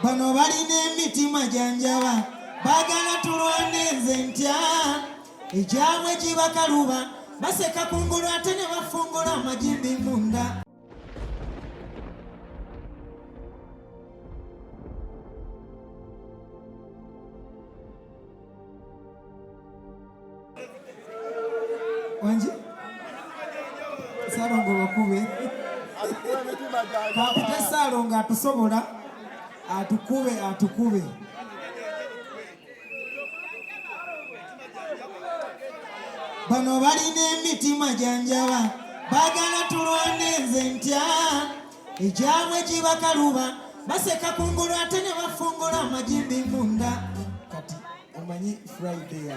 bano balina emitima janjaba baagala tulwane nze ntya ekyabwe kibakaluba baseka kungulu ate ne bafungula amajimbi munda. Wanji Salongo bakube kakute Salongo atusobola atukube bano balina emitima janjaba baagala tulwane nze ntya ekyabwe kibakaluba baseka kungulu ate ne bafungula amajimbi munda. Kati omanyi Friday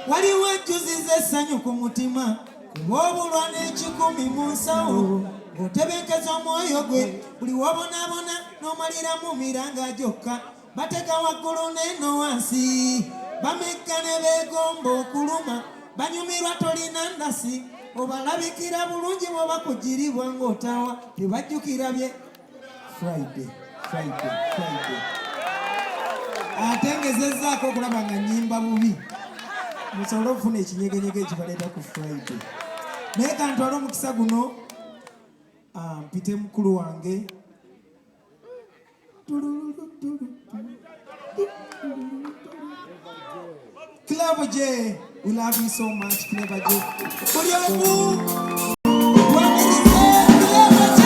waliwo enjuzi z'essanyu ku mutima kuba obulwa n'ekikumi mu nsawo ng'otebenkeza omwoyo gwe buli wobonaabona n'omaliramu miranga gyokka batega waggulu n'eno wansi bamegga ne beegomba okuluma banyumirwa tolina ndasi obalabikira bulungi bw'oba kugiribwa ng'otawa tebajjukira bye Friday ate ngezezzaako okulaba nga nnyimba bubi musobole okufuna ekinyegenyege ekibaleeta ku Friday. Naye kantwala omukisa guno mpite mukulu wange Clever J. We love you so much, Clever J. Buli omu wamirize Clever J.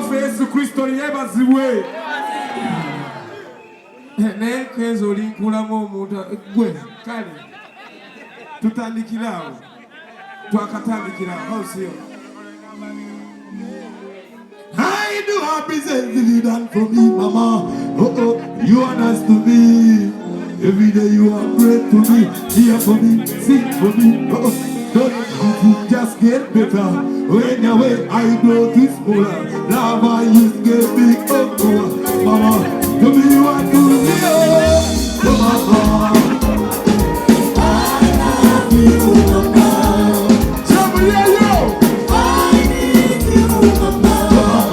waffe Yesu Kristo yeebazibwe. Naye Kenzo olinkulamu omuntu gwe kale tutandikirawo twakatandikirawo siyo. I do happy you done for me, Mama. You are nice to me. Every day you are great to me. Here for me, sing for me. Don't just get better. When you're away, I know this more. Love I used to get big up. Mama, to me you are to me. Mama, I love you, Mama. Somebody, yo. I need you, Mama.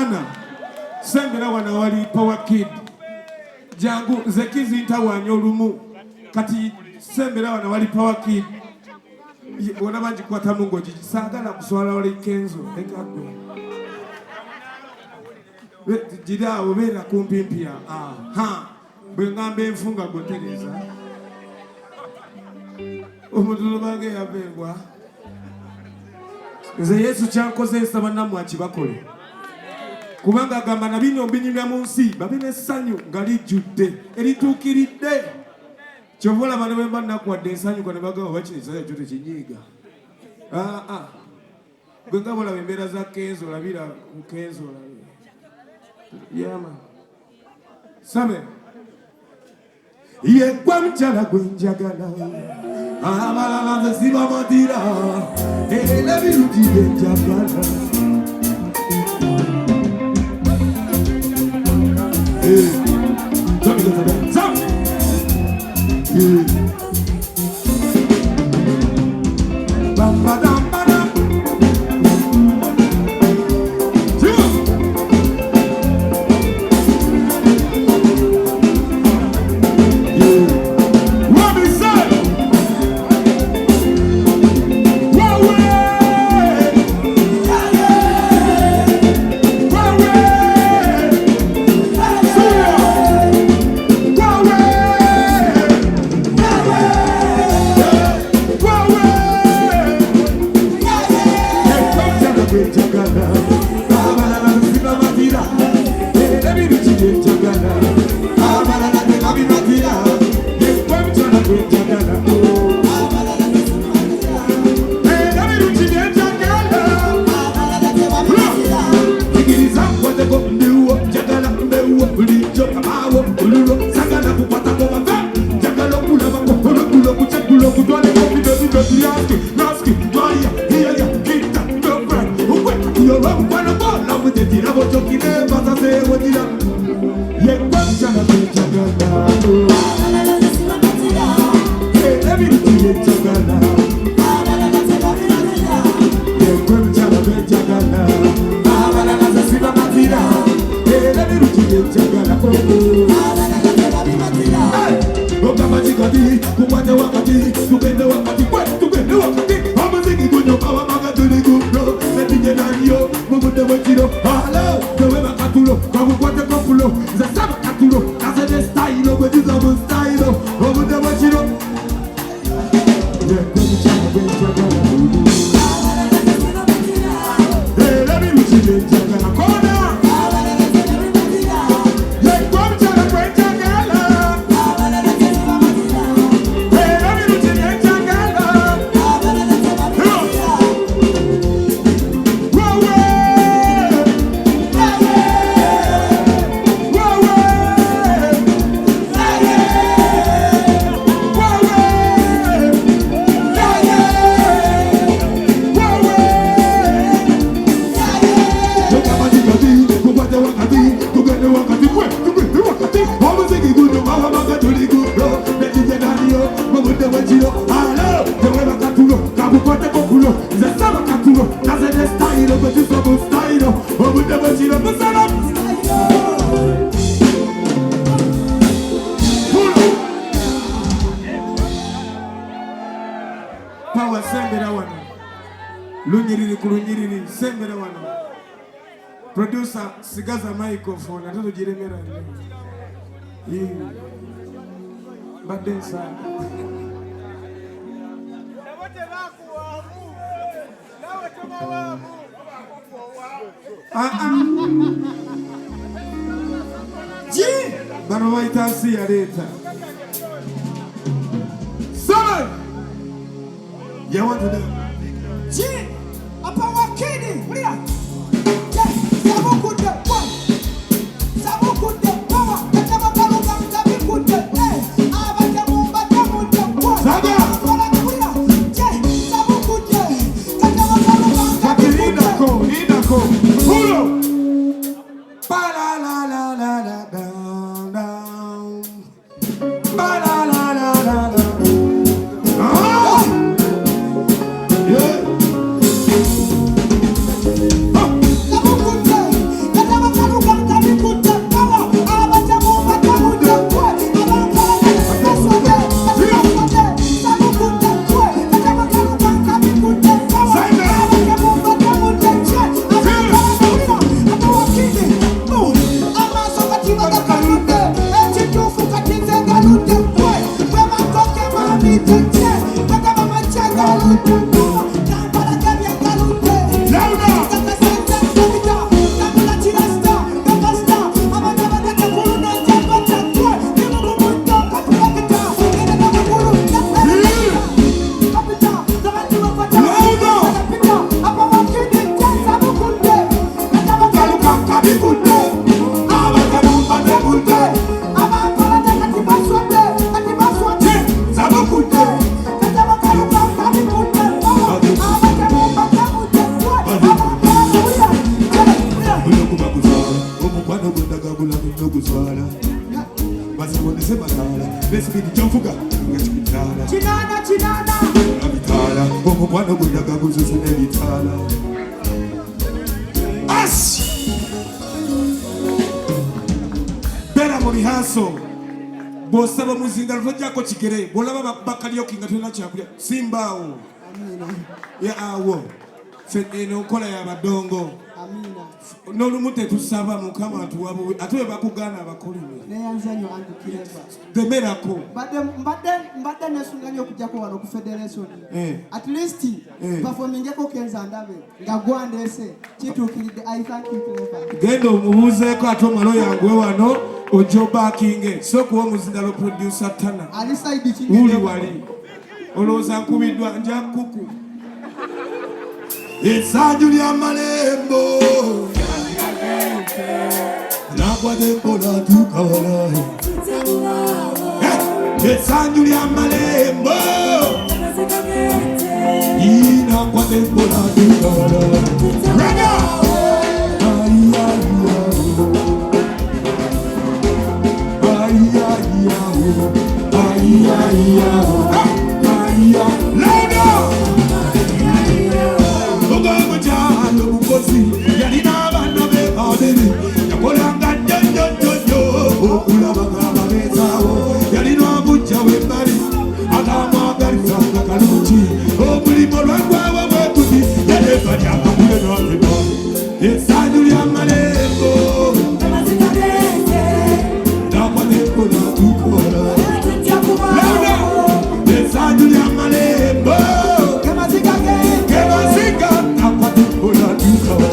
Abaana sembera wana wali Power Kid jangu nze kizinta wanya olumu kati sembera wana wali Power Kid bona bagikwata mu ngogi saagala kuswala wali Kenzo ekagwe jiraawo beera kumpimpya bwe ngamba enfunga gotereza omutulo bange yabeebwa nze Yesu kyankoze nsaba nammwe akibakole kubanga agamba na bino mbinyumya mu nsi babe n'essanyu nga lijjudde erituukiridde kyova olaba ne bwe mba nnakuwadde ensanyuka ne bagamba bakino ekisaya kyo tekinyiiga gwe nga bolaba embeera za Kenzo olabira ku Kenzo olabira yama sabe ye gwe mukyala gwe njagala abalala nze sibamatira era birungi bye njagala Power sembera wano lunyiriri ku lunyiriri sembera wano producer sigaza microphone atoto jiremera badde sana ji bano baita si yaleta sama ya watu da ji apa wakini mlia sabu kude kwa sabu kude kwa kata bakalo kama kude abata mumba tamude kwa saga wala kuya sabu kude kata bakalo kama Inako Pulo Ba la la la la la down down Ba la la la la la yeah gaguzuzu n'ebitaala As Bera mu rihaso bw'osaba muzingalo tojjako kigere bw'olaba bakalyoki nga tolina kyakulya simbaawo awo eno nkola y'abadongo n'olumu tetusaba mukama atuwabuwe ate bwe bakugaana abakolime gemerako mbadde nesunganya okujjako wano ku federation at least performingeko kenza ndabe nga gwandeese kituukiridde. I thank you clever. Genda omubuuzeeko ate omalo yanguwe wano ojja obakinge sokuwa omuzindalo producer Tana ali side uli wali olowooza nkubiddwa nja kuku essanyu lya malembo nakwatebola tukawala essanyu lya malembo inakwatebola tukawala yalina abaana be babiri yakolanga jjojjojjo okulabanga ababeezaawo yalina obujja w'ebbali agamwagalizanga kalungi omulimu lwagwawa bwekuti yaleebali akagule n'atema essanyu lya malembo nakwateko natukola essanyu lya malembo kemaziga nakwateko natukola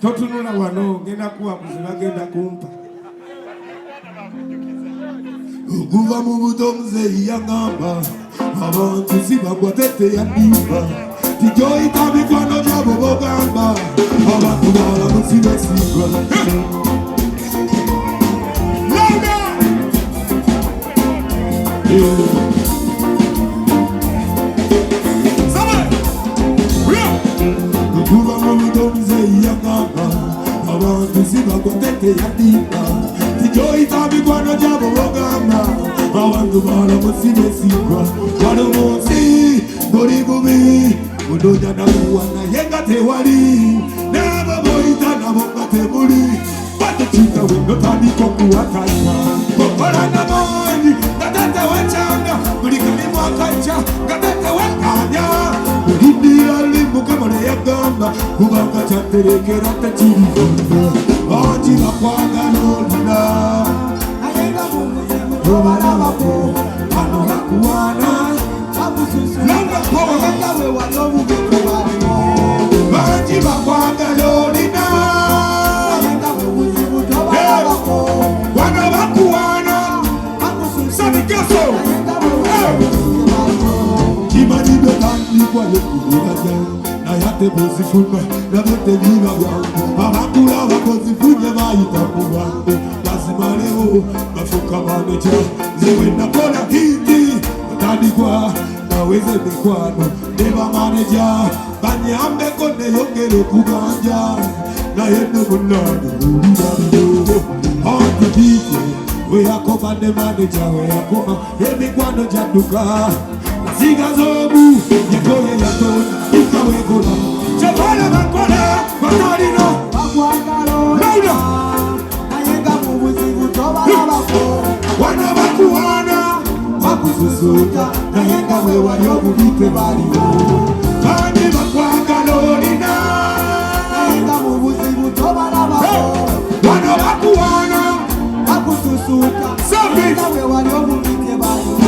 totunula wano ngenda kuwabuzi bagenda kumpa okuva mu buto muzeeyi yagamba abantu sibagwa teteyandimba tijoyita mikwano gyabo bogamba abantu balamu sibasigwa okuva mu buto muzeeyi yagamba abantu sibagwa teteyandimba tijoyita mikwano gyabo bogamba abantu balamu sibasigwa wali munsi buli bubi munonya nakuwa naye nga tewali n'abo boyita nabo nga temuli batukika wenotandika okuwakanya okola n'amaanyi nga tatewacanga buli kalimu akajja nga tatewakanya olindira limukamala yagamba kubanga kyaterekera tekirigomba bangi bakwagala olina naye nga mumuzimu tobalabako bano bakuwaana bakususulanga we wano obubiko balimo bangi bozifuna nabote biba byangu abakula bakozifunye bayita ku bantu bazimaleo bafuka maneja zewe nakola hiti batandikwa naweze mikwano neba maneja banyambeko neyongere kuganja naye nomunano ulirayo ontudike weyakoma ne maneja weyakoma emikwano jaduka nasiga zobu yekoye yatona ikawekola chapala bakola batalino bakwakalona nayenga mu buzibu tobalabako wana bakuwana bakususuta nayenga wewali obubite baliwo bandi bakwakalonina nayenga mu buzibu tobalabako wana bakuwana bakususuta nayenga wewali obubite baliwo.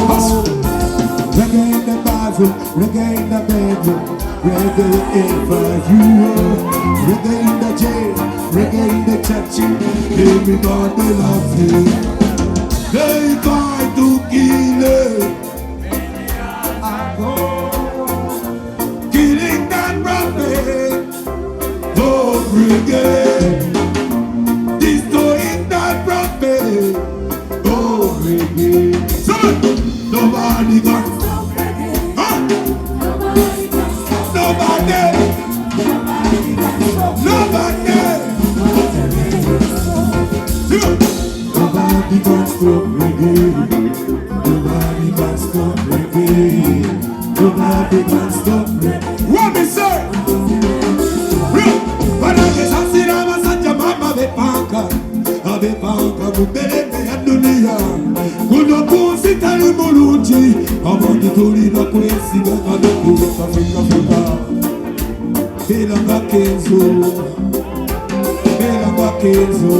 Reggae in the bathroom, reggae in the bedroom, reggae for you. Reggae in the jail, reggae in the church, everybody loves you. They try to kill it, killing that prophet. Oh, reggae, destroying that prophet. Oh, reggae. Nobody got Nobody can stop reggae. Nobody can stop reggae. Nobody can stop reggae. What me say? Wanake sasira masanja mama bepanga. Abepanga mubeleme ya dunia. Kuno kusitali mulungi. Abandi tulina kwesiga kadokuwa kafika fika. Belanga kenzo. Belanga kenzo.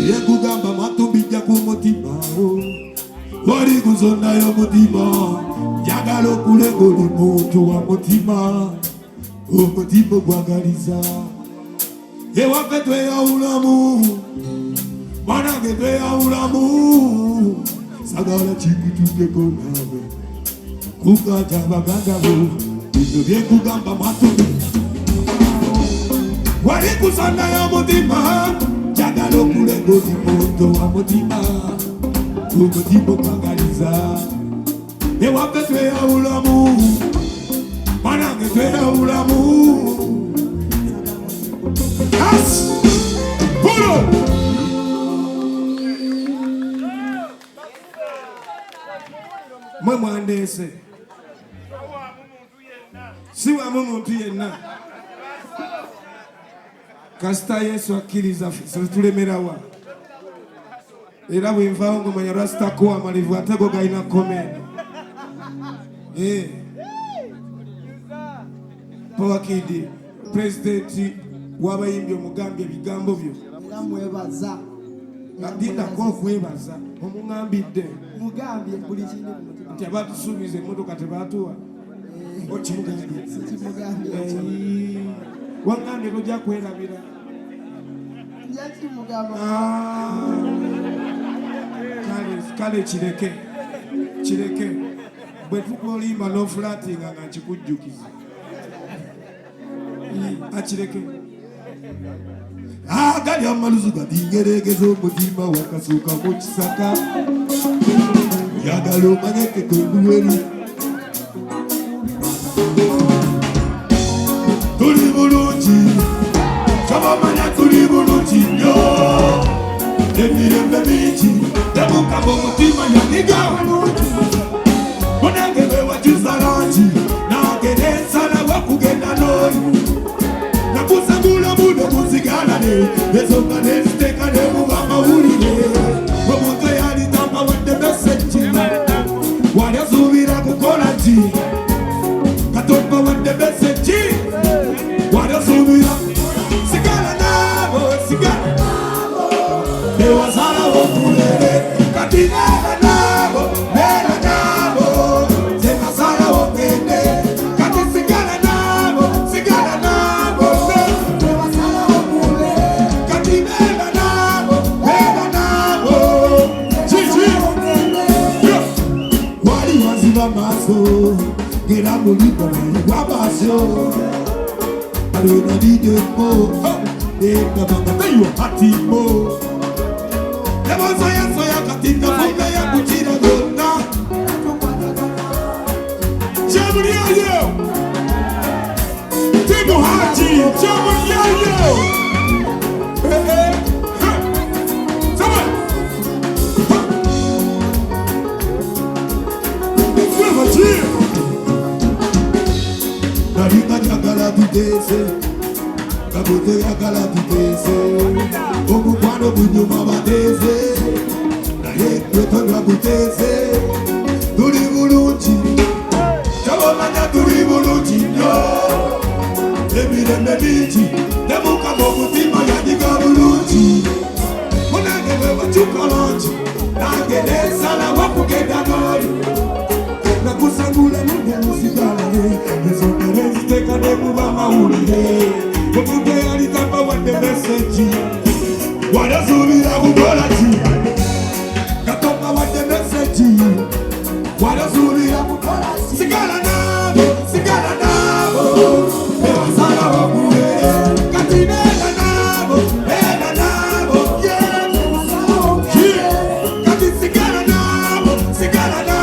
Yekugamba matubijja ku mutima wali kuzondayo mutima njagala okulega oli muntu wa mutima omutima gwagaliza ewaffe tweyawulamu mwanange tweyawulamu sagala kikutugeko naawe kuganja baganda bo bino byekugamba matubijja wali kuzondayo mutima njagala okulega oli muntu wa mutima omutima gwagaliza ewaffe tweyawulamu mwanange tweyawulamu pulo mwe mwandeese si wamu muntu yenna kasita Yesu akkiriza situlemerawa era bwenvaawo ngomanya rasitako amalivu ate go galina komendo Power Kid pulezidenti w'abayimbi omugambye ebigambo byo mwebaza adindako okwebaza omugambidde mugambye buli kintu nti abatusuubiza emmotoka tebatuwa okimugambye sikimugambye wangambye tojja kwerabira yakimugamba kale kireke bwe tukolimba n'ofulatinga nga nkikujjukiza akireke agali amaluzu gadingeregeza omutima wakasuuka mu kisaka yagala omanyeke kwengulweri tuli bulungi sabamanya tuli bulungi nnyo emirembe mingi temukaba omutima yaniga munange bewajuza langi nange nensalawo kugenda n'oyo nakusagula buno muzigalane ezonga neziteeka nemuba amawulire omuntu eyalitamba wadde meseji wali asuubira kukola ki katomba wadde meseji wali asuubira sigala nabo ewasalawo kulere kati neera nabo zemasalawo gende kati sigala nabo kati neera Get up, believe me, you are passion. I don't need you more. They never you are happy more. Never say yes, so I can think of me. I put it on now. Jamie, yo. Timo Haji, Jamie, yo. Someone. Narika jagala tutese, kabote jagala tutese, omu kwano bunyuma batese, na ye kwetonga butese, turi bulungi, chabo manya turi bulungi yo, emire mebiti, nemuka mokutima yajiga bulungi, munenge wewa chukolongi, nangele sala wakugenda nori. Na kusangula mungu musigale Nezonderezi teka nemu mama ulile Kukuke alitapa wande meseji Wadazulira kukolati Katopa wande meseji Wadazulira kukolati Sigala nabo, sigala nabo Ewa sana wakule Katinena nabo, ena nabo Ewa sana wakule Kati sigala nabo, sigala nabo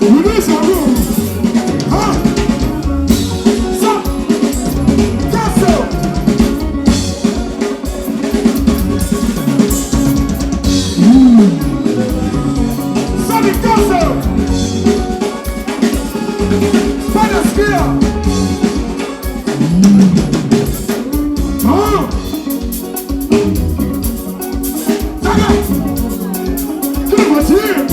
Release your room. Huh? So, castle. Sunny castle. Spider skill. Oh. Taga. Good was here.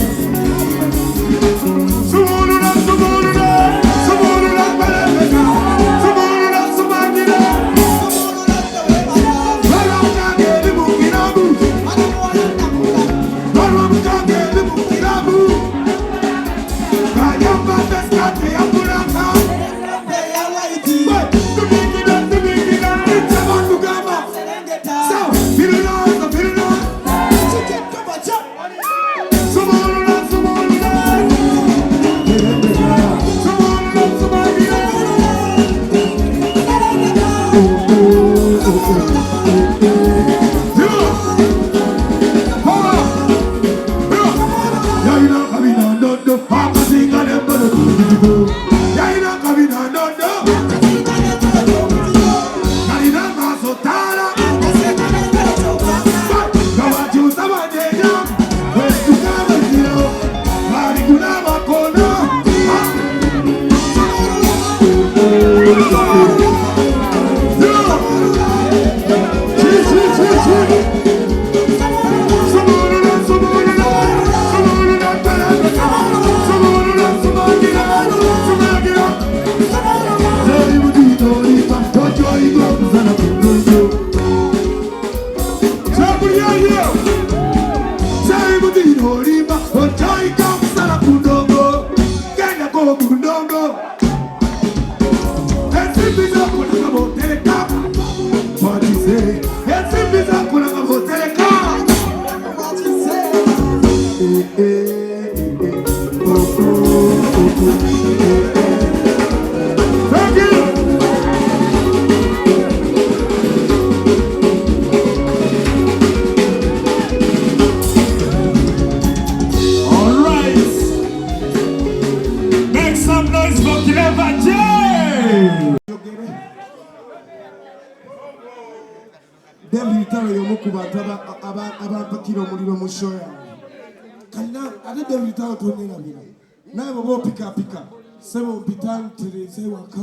Sebo pitantire sewaka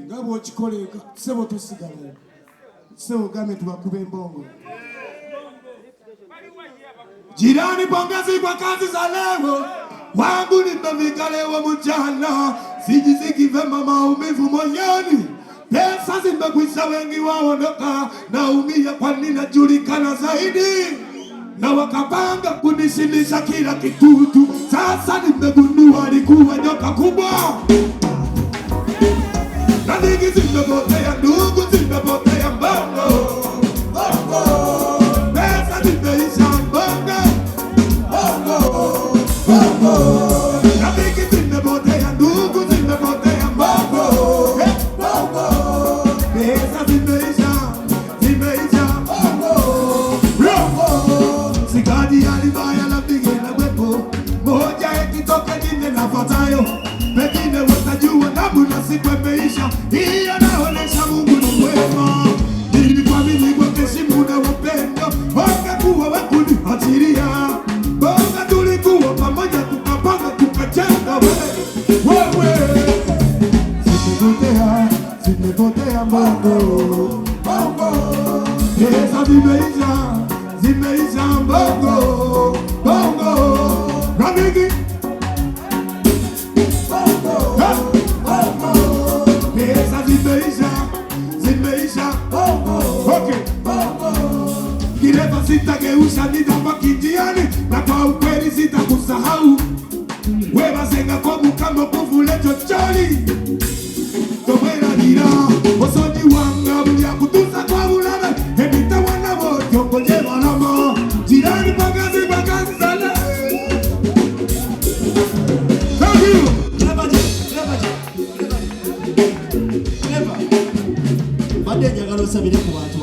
ngabo chikoleka sebo tosigala sebo game tubakube mbongo. Jirani, pongezi kwa kazi za leo, wangu nimefika leo mchana, sijisiki vema, maumivu moyoni, pesa zimekwisha, wengi waondoka, naumia kwani najulikana zaidi, na wakapanga kunishindisha kila kitutu. Sasa nimegundua alikuwa nyoka kubwa, na nyingi zimepotea, ndugu zimepotea, mbongo pesa zimeisha, mbongo na nyingi zimepotea, ndugu zimepotea, mbongo pesa zimeisha, sikaji alibaya la bigena wepo, moja ekitoke jine nafatayo, pengine watajua namuna siku imeisha. Hiyo naonesha Mungu ni mwema, nilikuamini kwa heshima na upendo, wangekuwa wakuniachilia, bonga tulikuwa pamoja, tukapanga tukajenga, wewe zimepotea mbongo, pesa zimeisha, mbongo na mingi pesa zimeisha, okay. Kirefa sitageusha, nitabaki njiani, na kwa ukweli sitakusahau, wewe zenga komu kama kuvule chocholi tomera nira osoni wanga bulia kutusa kwa bulana ebita wana bojo konye balama jirani pagazi sana. Thank you. Clever. Bade njagalo sabire kubacha